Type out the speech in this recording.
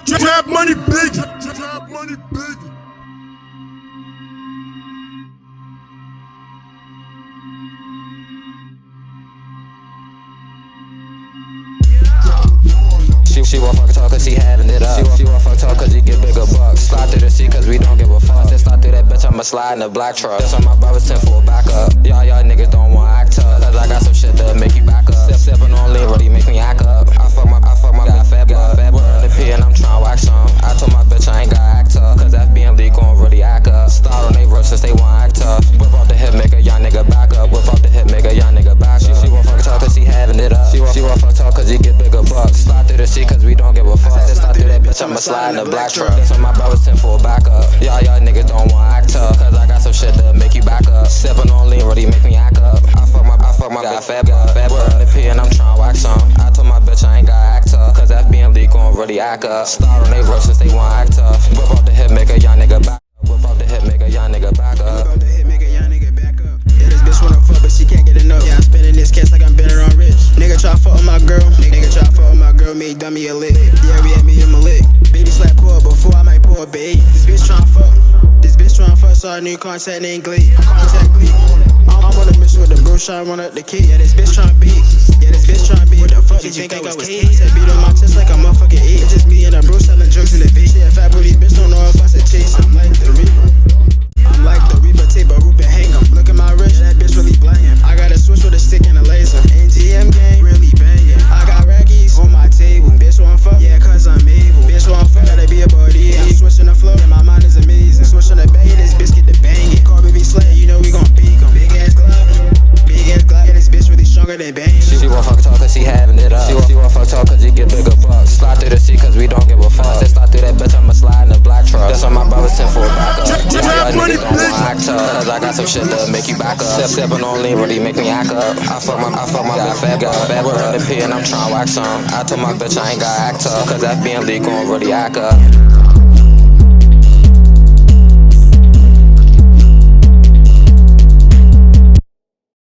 Trap money biggie. Trap money biggie. She won't fuck talk cause she having it up. She won't fuck talk cause he get bigger bucks. Slide through the seat cause we don't give a fuck. Just slide through that bitch, I'ma slide in a black truck. That's on my brothers 10 for a backup. Y'all niggas don't want act tough. Cause I got some shit to make you back up. Sippin' on lean, really make me act up. I fuck my got fat boy in the P and I'm tryna wax some. I told my bitch I ain't gotta act tough. Cause FBMD gon' really act up. Start on they verse since they want act tough. Whip off the hip, make a young nigga back up. Whip off the hip, make a young nigga back up. She won't fuck talk cause she having it up. She won't fuck talk cause he get bigger bucks. Slide through the seat cause we don't give a fuck. Just slide through that bitch, I'ma slide in a black truck. That's on my brothers 10 for a backup. Y'all niggas don't want act tough. Cause I got some shit to make you back up. Sippin' on lean, really make me act up. I fuck my got fat boy in the P and I'm tryna wax some. I told my bitch I ain't gotta act tough. Cause FBMD gon' really act up. Start on they verse since they want act tough. Whip off the hip, make a young nigga back up. Whip off the hip, make a young nigga back up. Whip off the hip, make a young nigga back up. Yeah, this bitch wanna fuck but she can't get enough. Yeah, I'm spending this cash like I'm better on rich. Nigga try fuck with my girl. Nigga try fuck with my girl, me dummy a lick. Yeah, we had me in my lick. Baby slap pour before I might pour a bait. This bitch tryna fuck. This bitch tryna fuck, so I new contact named Glake. Contact Glake. I'm on a mission with the bro, tryna run up the key. Yeah, this bitch tryna beat. Yeah, this bitch tryna beat. What the fuck did you think I was K? Said beat on my chest like a motherfucking 8. It's just me and a bro selling drugs in the V. She a fat booty bitch, don't know if I said chase. I'm like the Reaper. I'm like the Reaper, tape a root and hang 'em. Look at my wrist, that bitch really blangin'. I got a switch with a stick and a laser. NTM gang, really bangin'. I got rackies on my table. Bitch wanna fuck, yeah, cause I'm able. Bitch wanna fuck, gotta be a body. I'm switching the flow, yeah, my mind is amazing. Switching the bang, this bitch get the bangin'. Car baby slay, you know we gon' beat 'em. Big ass Glock, yeah, this bitch really stronger than bang. She won't fuck talk cause she having it up. She won't fuck talk cause he get bigger bucks. Slide through the seat cause we don't give a fuck. Just slide through that bitch, I'ma slide in a black truck. That's on my brothers 10 for a backup. Y'all niggas don't want act tough. Cause I got some shit to make you back up. Sippin' on lean, really make me act up. I fuck my got fat boy in the P and I'm tryna wax some. I told my bitch I ain't gotta act tough. Cause FBMD gon' really act up.